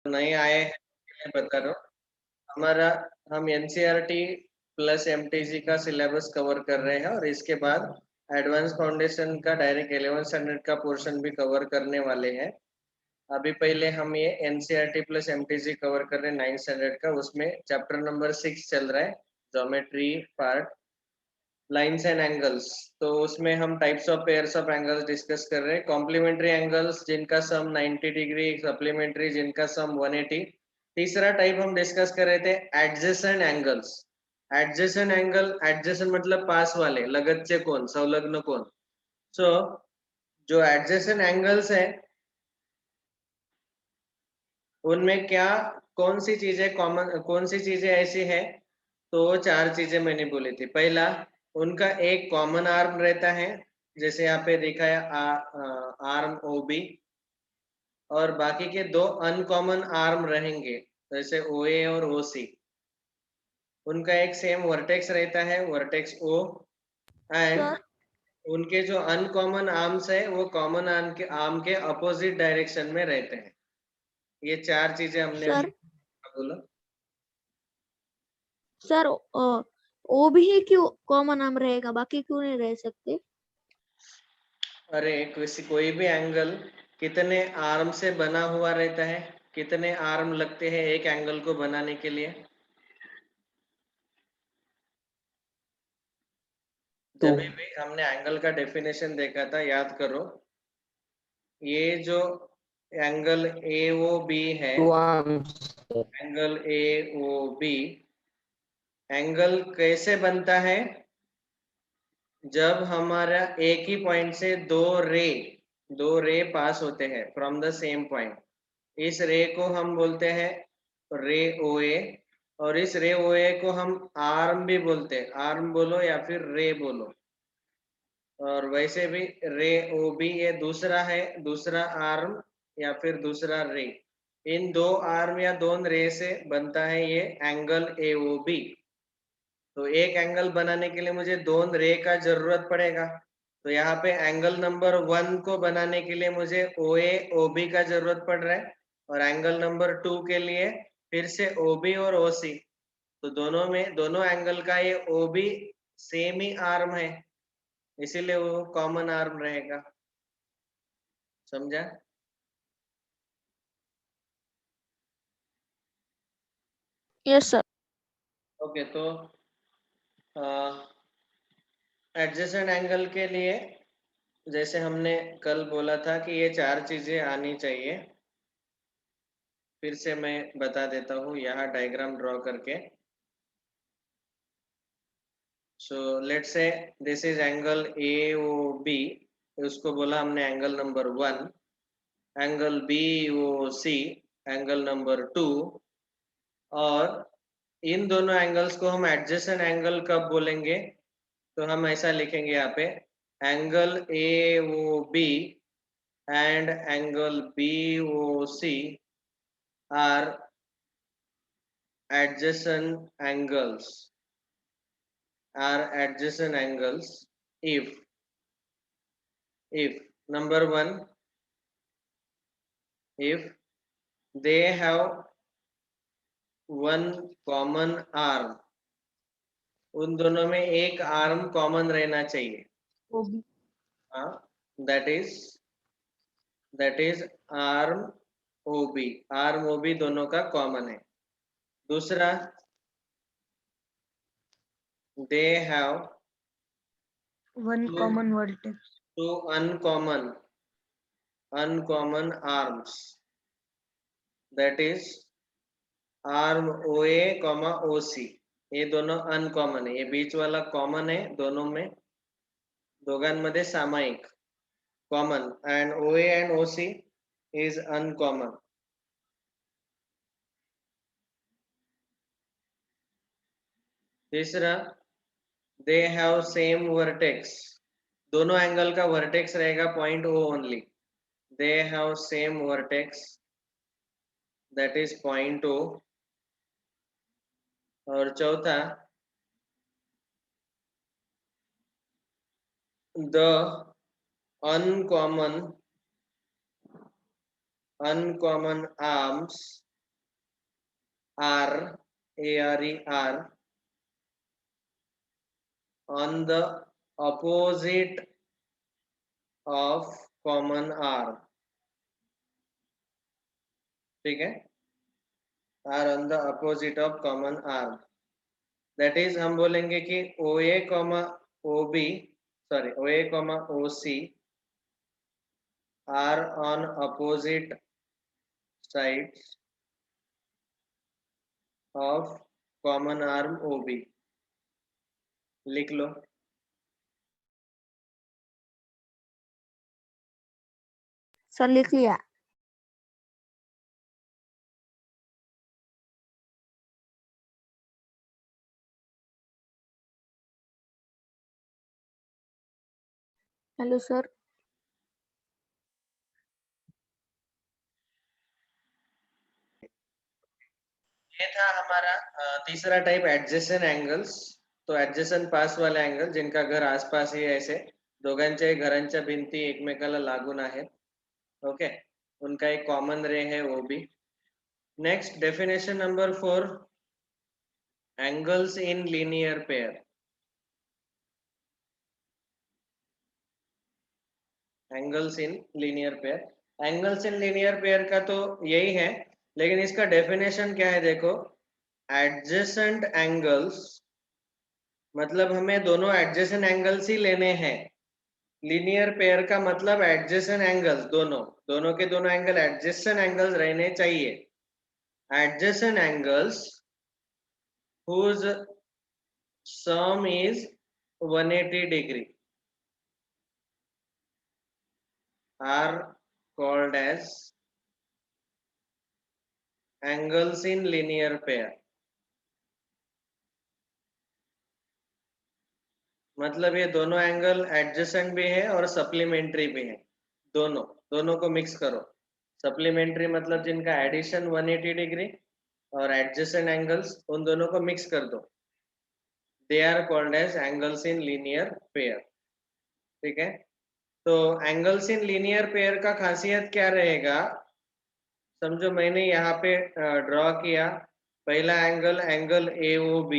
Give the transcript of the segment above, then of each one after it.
नए आए हैं मैं बता रहा हूँ। हमारा हम एनसीईआरटी प्लस एमटीजी का सिलेबस कवर कर रहे हैं और इसके बाद एडवांस फाउंडेशन का डायरेक्ट 11 स्टैंडर्ड का पोर्शन भी कवर करने वाले हैं। अभी पहले हम ये एनसीईआरटी प्लस एमटीजी कवर कर रहे हैं 9 स्टैंडर्ड का, उसमें चैप्टर नंबर 6 चल रहा है, geometry part, lines and angles. तो उसमें हम types of pairs of angles discuss कर रहे हैं। कॉम्प्लीमेंट्री एंगल्स जिनका सम 90 डिग्री, सप्लीमेंट्री जिनका सम 180। तीसरा टाइप हम डिस्कस कर रहे थे adjacent angles. Adjacent angle, adjacent मतलब पास वाले, लगतचे कोण, संलग्न कोण। सो जो एडजेसेंट एंगल्स है उनमें क्या, कौन सी चीजें कॉमन, कौन सी चीजें ऐसी है, तो चार चीजें मैंने बोली थी। पहला, उनका एक कॉमन आर्म रहता है, जैसे यहाँ पे देखा है आर्म ओ बी, और बाकी के दो अनकॉमन आर्म रहेंगे, जैसे ओ ए और ओ सी। उनका एक सेम वर्टेक्स रहता है, वर्टेक्स ओ, एंड सर उनके जो अनकॉमन आर्म्स है वो कॉमन आर्म के अपोजिट डायरेक्शन में रहते हैं। ये चार चीजें हमने अभी सर बोला। सर ओ भी ही क्यों कॉमन नाम रहेगा, बाकी क्यों नहीं रह सकते? अरे कोई भी एंगल कितने आर्म से बना हुआ रहता है, कितने आर्म लगते हैं एक एंगल को बनाने के लिए? जब भी हमने एंगल का डेफिनेशन देखा था, याद करो, ये जो एंगल ए ओ बी है, angle A O B, angle कैसे बनता है? जब हमारा एक ही पॉइंट से दो रे पास होते हैं फ्रॉम द सेम पॉइंट, इस रे को हम बोलते हैं रे ओ ए, और इस रे ओ ए को हम आर्म भी बोलते हैं, आर्म बोलो या फिर रे बोलो। और वैसे भी रे ओ बी ये दूसरा है, दूसरा आर्म या फिर दूसरा रे। इन दो आर्म या दोनों रे से बनता है ये एंगल ए ओ बी। तो एक एंगल बनाने के लिए मुझे दोनों रे का जरूरत पड़ेगा। तो यहाँ पे एंगल नंबर 1 को बनाने के लिए मुझे ओ ए ओ बी का जरूरत पड़ रहा है, और एंगल नंबर 2 के लिए फिर से ओ बी और ओ सी। तो दोनों में, दोनों एंगल का ये ओ बी सेम ही आर्म है, इसीलिए वो कॉमन आर्म रहेगा। समझा? Yes sir. ओके, तो एडजेसेंट एंगल के लिए जैसे हमने कल बोला था कि ये चार चीजें आनी चाहिए, फिर से मैं बता देता हूँ यहाँ डायग्राम ड्रॉ करके। So let's say this is angle A O B, उसको बोला हमने angle number 1, angle B O C angle number 2, और इन दोनों एंगल्स को हम एडजेसेंट एंगल कब बोलेंगे? तो हम ऐसा लिखेंगे यहाँ पे, angle A O B and angle B O C are adjacent angles, are adjacent angles if number 1, if they have one common arm, उन दोनों में एक आर्म कॉमन रहना चाहिए। हाँ, that is arm O B, arm O B दोनों का common है। दूसरा, they have one common vertex. Two uncommon arms, that is arm O A comma O C. ये दोनों अनकॉमन है, ये बीच वाला कॉमन है दोनों में, दोघांमध्ये सामायिक common, and O A and O C is uncommon. तीसरा, दे हैव सेम वर्टेक्स, दोनों एंगल का वर्टेक्स रहेगा point O only, they have same vertex, that is point O. और चौथा, the uncommon arms R, ARE, R on the opposite of common R. ठीक है, R on the opposite of common R. That is हम बोलेंगे कि OA, OB, sorry, OA, OC are on opposite sides of common arm OB. लिख लो. Sir लिख लिया. Hello sir. ये था हमारा तीसरा टाइप एडजेसेंट एंगल्स. तो एडजेसेंट पास वाले एंगल जिनका घर आसपास ही ऐसे दोघांच्या घरांच्या भिंती एकमेकाला लागून आहेत. ओके, उनका एक कॉमन रे है वो भी. Next definition number 4, angles in linear pair. Angles in linear pair. Angles in linear pair का तो यही है, लेकिन इसका डेफिनेशन क्या है देखो. एडजेसेंट एंगल्स मतलब हमें दोनों एडजेसेंट एंगल्स ही लेने हैं. लीनियर पेयर का मतलब एडजेसेंट एंगल्स, दोनों के दोनों एंगल एडजेसेंट एंगल्स रहने चाहिए. Adjacent angles whose sum is 180 degree are called as angles in linear pair. मतलब ये दोनों एंगल एडजेसेंट भी है और सप्लीमेंट्री भी है. दोनों को मिक्स करो. सप्लीमेंट्री मतलब जिनका एडिशन 180 डिग्री और एडजेसेंट एंगल्स, उन दोनों को मिक्स कर दो. They are called as angles in linear pair. ठीक है, तो एंगल्स इन लीनियर पेयर का खासियत क्या रहेगा. समझो मैंने यहाँ पे ड्रॉ किया. पहला एंगल AOB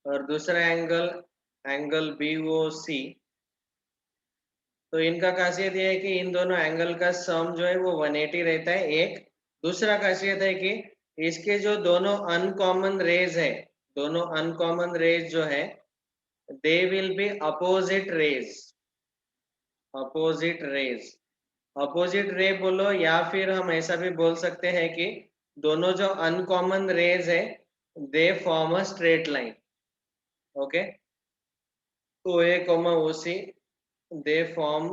और दूसरा एंगल BOC. तो इनका खासियत ये है कि इन दोनों एंगल का सम जो है वो 180 रहता है. एक दूसरा खासियत है कि इसके जो दोनों अनकॉमन रेज है, दोनों अनकॉमन रेज जो है, they will be opposite raise. Opposite raise, opposite ray बोलो, या फिर हम ऐसा भी बोल सकते हैं कि दोनों जो अनकॉमन रेज है they form a straight line. Okay, OA, OC they form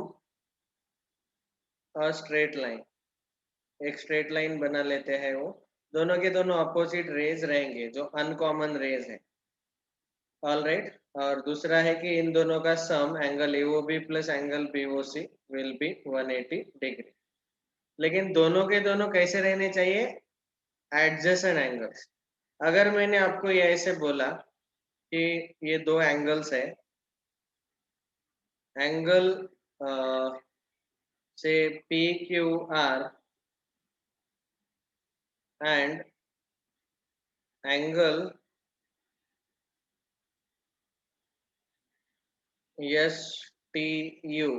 a straight line. एक स्ट्रेट लाइन बना लेते हैं. वो दोनों के दोनों अपोजिट रेज रहेंगे जो अनकॉमन रेज है. All right. और दूसरा है कि इन दोनों का sum angle AOB plus angle BOC will be 180 degree. लेकिन दोनों के दोनों कैसे रहने चाहिए. Adjacent angles. अगर मैंने आपको ये ऐसे बोला कि ये दो एंगल्स है, एंगल से PQR एंड एंगल STU,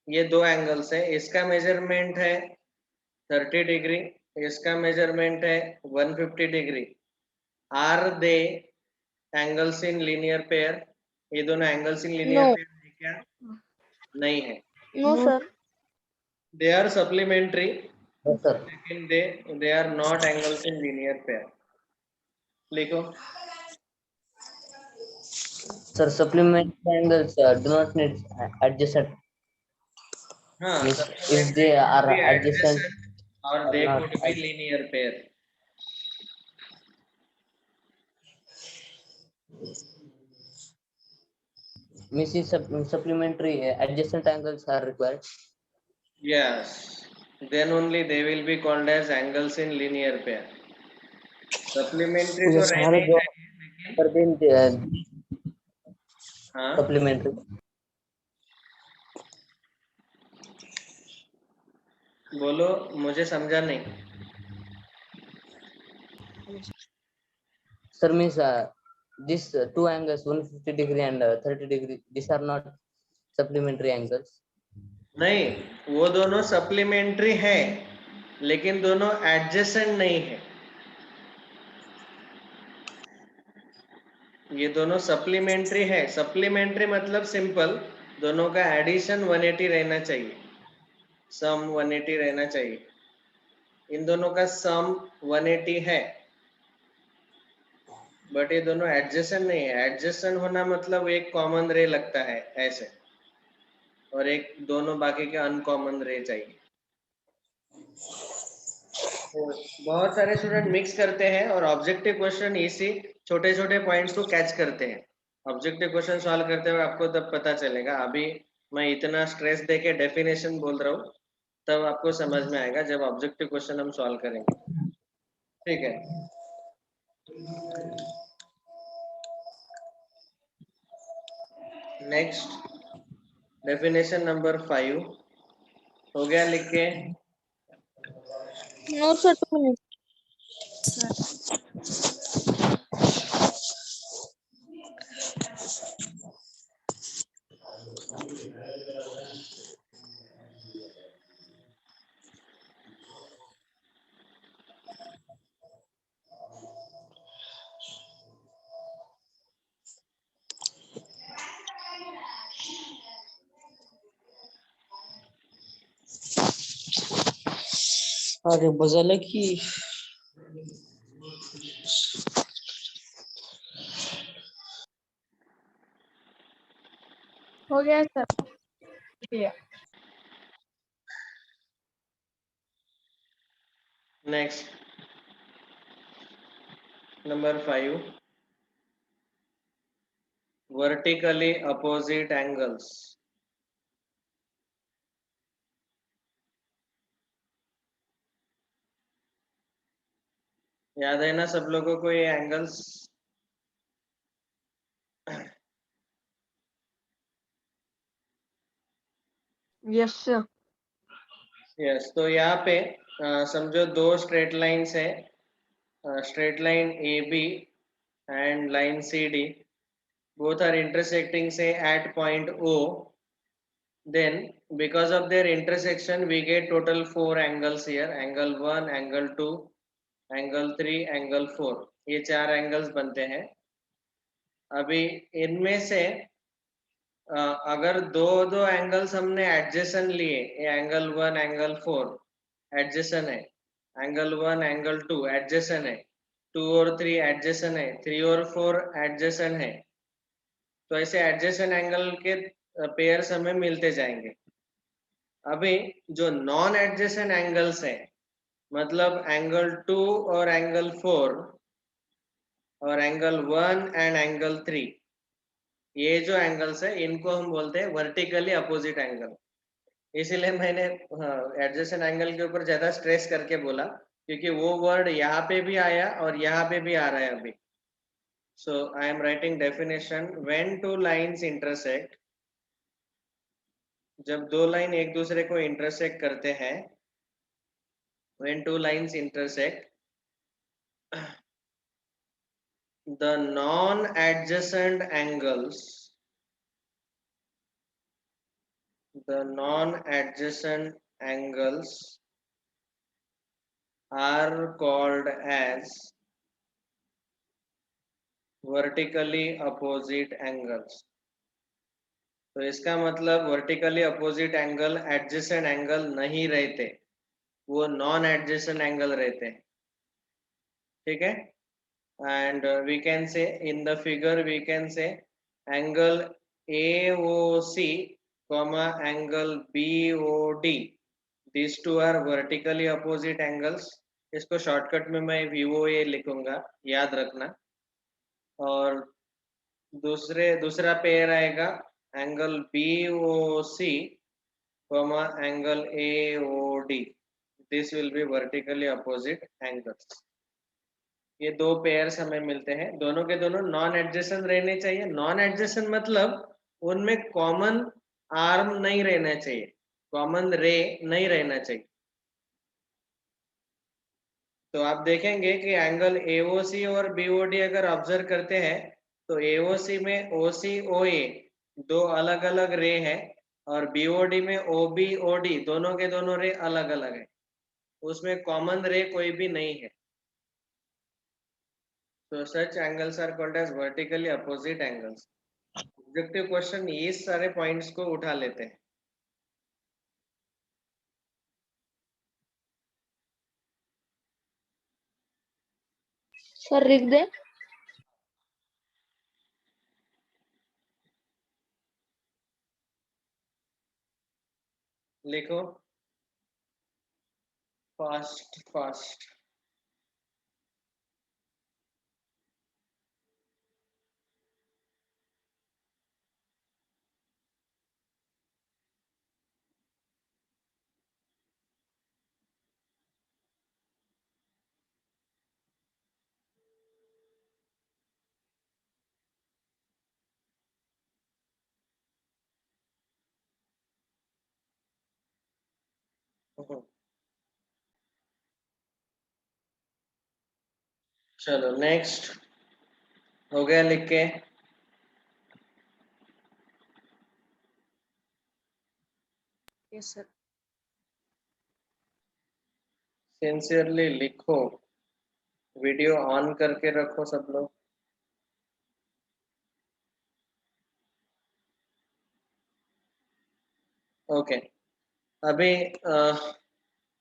ये दो एंगल्स है. इसका मेजरमेंट है 30 डिग्री, इसका मेजरमेंट है 150 degree. Are they angles in linear pair. ये दोनों angles in linear no. Pair है क्या. नहीं है. No sir. They are supplementary, Yes, sir. लेकिन they are not angles in linear pair. लिखो. Sir, supplementary angles do not need adjacent. हाँ, Means if supplementary they could are be adjacent adjacent और or they not. Could be linear pair. Means in supplementary adjacent angles are required. Yes, then only they will be called as angles in linear pair. Supplementary ये तो रहने सारे ही जो चाहिए, लेकिन पर दिन हाँ, supplementary. बोलो, मुझे समझा नहीं. Sir, means these two angles, 150 degree and 30 degree, these are not supplementary angles. नहीं, वो दोनों सप्लीमेंट्री है, लेकिन दोनों एडजेसेंट नहीं है। ये दोनों सप्लीमेंट्री है। सप्लीमेंट्री मतलब सिंपल, दोनों का एडिशन 180 रहना चाहिए, सम 180 रहना चाहिए। इन दोनों का सम 180 है, बट ये दोनों एडजेसेंट नहीं है। एडजेसेंट होना मतलब एक कॉमन रे लगता है ऐसे, और एक दोनों बाकी के अनकॉमन रे चाहिए। तो बहुत सारे स्टूडेंट मिक्स करते हैं और ऑब्जेक्टिव क्वेश्चन इसी छोटे छोटे पॉइंट्स को कैच करते हैं। ऑब्जेक्टिव क्वेश्चन सॉल्व करते हुए आपको तब पता चलेगा। अभी मैं इतना स्ट्रेस देके डेफिनेशन बोल रहा हूँ, तब आपको समझ में आएगा जब ऑब्जेक्टिव क्वेश्चन हम सॉल्व करेंगे। ठीक है, नेक्स्ट डेफिनेशन नंबर 5 हो गया लिख के? No, sir, 2 minutes. अरे बजाला की हो गया sir. Next number 5, vertically opposite angles. याद है ना सब लोगों को ये एंगल्स? Yes sir. यस, तो यहाँ पे समझो दो स्ट्रेट लाइन्स है, straight line A B and line C D, both are intersecting say at point O. Then because of their intersection we get total 4 angles here, angle 1, angle 2, angle 3, angle 4, ये 4 angles बनते हैं। अभी इनमें से अगर दो दो एंगल्स हमने एडजेसेंट लिए, ये एंगल 1 एंगल 4 एडजेसेंट है, एंगल 1 एंगल 2 एडजेसेंट है, 2 और 3 एडजेसेंट है, 3 और 4 एडजेसेंट है, तो ऐसे एडजेसेंट एंगल के पेयर्स हमें मिलते जाएंगे। अभी जो नॉन एडजेसेंट एंगल्स है, मतलब एंगल 2 और एंगल 4 और एंगल 1 एंड एंगल 3, ये जो एंगल्स है इनको हम बोलते हैं वर्टिकली अपोजिट एंगल। इसीलिए मैंने एडजेसेंट एंगल के ऊपर ज्यादा स्ट्रेस करके बोला, क्योंकि वो वर्ड यहाँ पे भी आया और यहाँ पे भी आ रहा है अभी। So I am writing definition, when two lines intersect, जब दो लाइन एक दूसरे को इंटरसेक्ट करते हैं, when two lines intersect, the non-adjacent angles are called as vertically opposite angles। तो इसका मतलब vertically opposite angle adjacent angle नहीं रहते, वो नॉन एडजेसेंट एंगल रहते हैं। ठीक है, and we can say in the figure we can say angle AOC comma angle BOD, these two are vertically opposite angles। इसको शॉर्टकट में मैं VOA लिखूंगा, याद रखना। और दूसरा पेयर आएगा angle BOC comma angle AOD, this will be vertically opposite angles। ये दो पेयर्स हमें मिलते हैं, दोनों के दोनों नॉन एडजेसेंट रहने चाहिए। नॉन एडजेसेंट मतलब उनमें कॉमन आर्म नहीं रहना चाहिए, कॉमन रे नहीं रहना चाहिए। तो आप देखेंगे कि एंगल AOC और BOD अगर ऑब्जर्व करते हैं तो AOC में OC OA दो अलग अलग रे है और BOD में OB OD दोनों के दोनों रे अलग अलग है, उसमें कॉमन रे कोई भी नहीं है। तो such angles are called as vertically opposite angles. Objective question ये सारे पॉइंट्स को उठा लेते हैं। सर लिख दे। लिखो फास्ट फास्ट। चलो नेक्स्ट, हो गया लिख के? Yes sir. सिंसियरली लिखो, वीडियो ऑन करके रखो सब लोग। ओके, अभी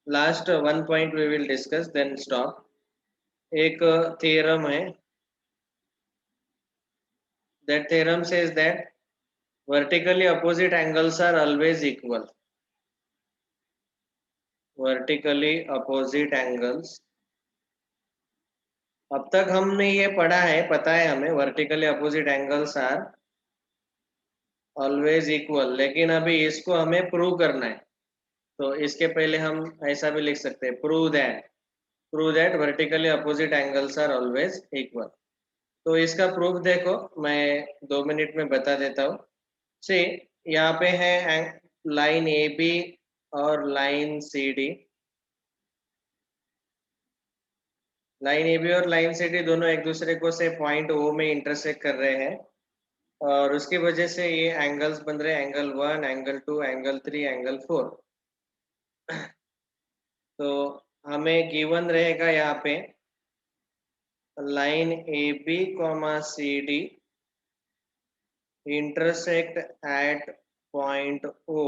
last one point we will discuss then stop. एक थ्योरम है, that theorem says that vertically opposite angles are always equal. Vertically opposite angles, अब तक हमने ये पढ़ा है, पता है हमें vertically opposite angles are always equal, लेकिन अभी इसको हमें प्रूव करना है। तो इसके पहले हम ऐसा भी लिख सकते हैं, prove that vertically opposite angles are always equal. तो इसका प्रूफ देखो, मैं 2 मिनट में बता देता हूँ। सी, यहाँ पे है लाइन AB और लाइन CD। लाइन AB और लाइन CD दोनों एक दूसरे को से पॉइंट O में इंटरसेक्ट कर रहे हैं और उसकी वजह से ये एंगल्स बन रहे हैं, एंगल 1, एंगल 2, एंगल 3, एंगल 4। तो हमें गिवन रहेगा यहाँ पे line AB, CD intersect at point O,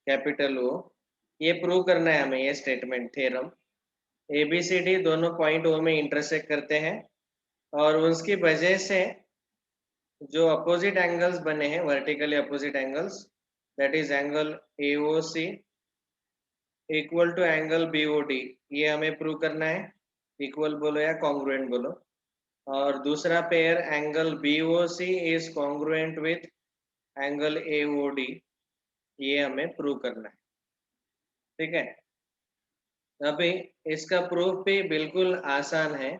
capital O। ये प्रूव करना है हमें, ये स्टेटमेंट थ्योरम। ABCD दोनों पॉइंट O में इंटरसेक्ट करते हैं और उसकी वजह से जो अपोजिट एंगल्स बने हैं, vertically opposite angles, that is angle AOC equal to angle BOD, ये हमें प्रूव करना है। इक्वल बोलो या कॉन्ग्रुएंट बोलो। और दूसरा pair angle BOC is congruent with angle AOD, ये हमें प्रूव करना है। ठीक है, अभी इसका प्रूफ भी बिल्कुल आसान है।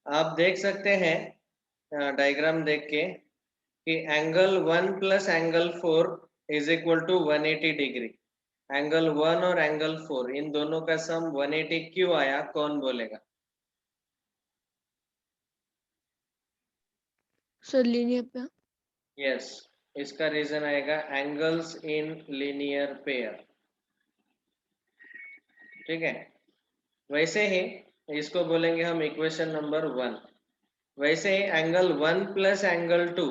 आप देख सकते हैं डायग्राम देख के कि angle 1 plus angle 4 is equal to 180 degree. Angle 1 और एंगल 4 इन दोनों का सम 180 क्यों आया, कौन बोलेगा? सर लीनियर पे। यस, इसका रीजन आएगा एंगल्स इन लीनियर पेयर। ठीक है, वैसे ही इसको बोलेंगे हम इक्वेशन नंबर 1। वैसे ही angle 1 plus angle 2,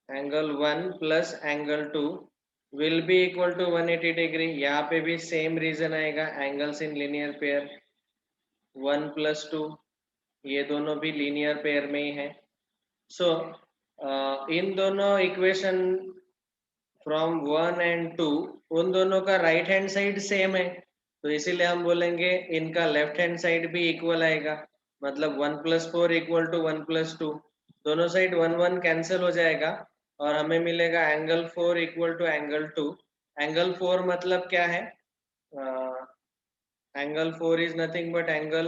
angle 1 plus angle 2 will be equal to 180 degree. यहाँ पे भी सेम रीजन आएगा, angles in linear pair 1 plus 2, ये दोनों भी लीनियर पेयर में ही है। सो इन दोनों इक्वेशन फ्रॉम 1 एंड 2, उन दोनों का राइट हैंड साइड सेम है, तो इसीलिए हम बोलेंगे इनका लेफ्ट हैंड साइड भी इक्वल आएगा। मतलब 1 प्लस 4 इक्वल टू 1 प्लस 2, दोनों साइड 1 1 कैंसिल हो जाएगा और हमें मिलेगा angle 4 equal to angle 2। Angle 4 मतलब क्या है? Angle 4 is nothing but angle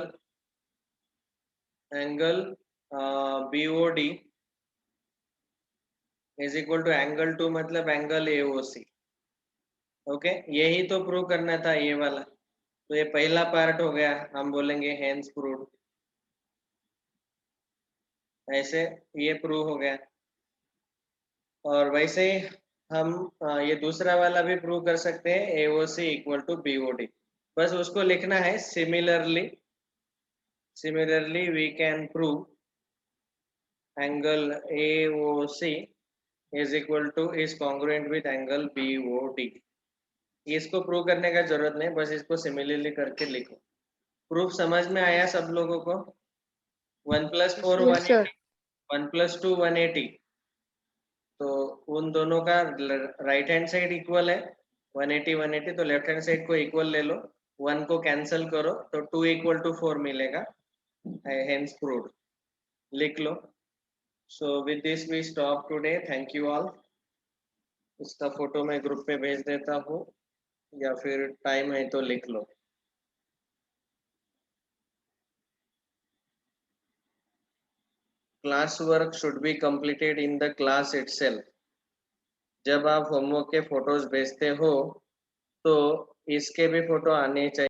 BOD is equal to angle 2 मतलब एंगल AOC। ओके, यही तो प्रूव करना था, ये वाला। तो ये पहला पार्ट हो गया, हम बोलेंगे हेंस प्रूव्ड। ऐसे ये प्रूव हो गया। और वैसे ही हम ये दूसरा वाला भी प्रूव कर सकते हैं, AOC इक्वल टू BOD। बस उसको लिखना है similarly we can prove angle AOC is equal to is congruent with angle BOD। इसको प्रूव करने का जरूरत नहीं, बस इसको सिमिलरली करके लिखो। प्रूफ समझ में आया सब लोगों को? 1 + 4 Yes, sir. 1 + 2 180, तो उन दोनों का राइट हैंड साइड इक्वल है 180 180, तो लेफ्ट हैंड साइड को इक्वल ले लो, 1 को कैंसिल करो तो 2 = 4 मिलेगा, हेंस प्रूव्ड। लिख लो। So with this we stop today, thank you all. इसका फोटो मैं ग्रुप पे भेज देता हूँ, या फिर टाइम है तो लिख लो। Class work should be completed in the class itself। जब आप होमवर्क के फोटोज भेजते हो तो इसके भी फोटो आने चाहिए।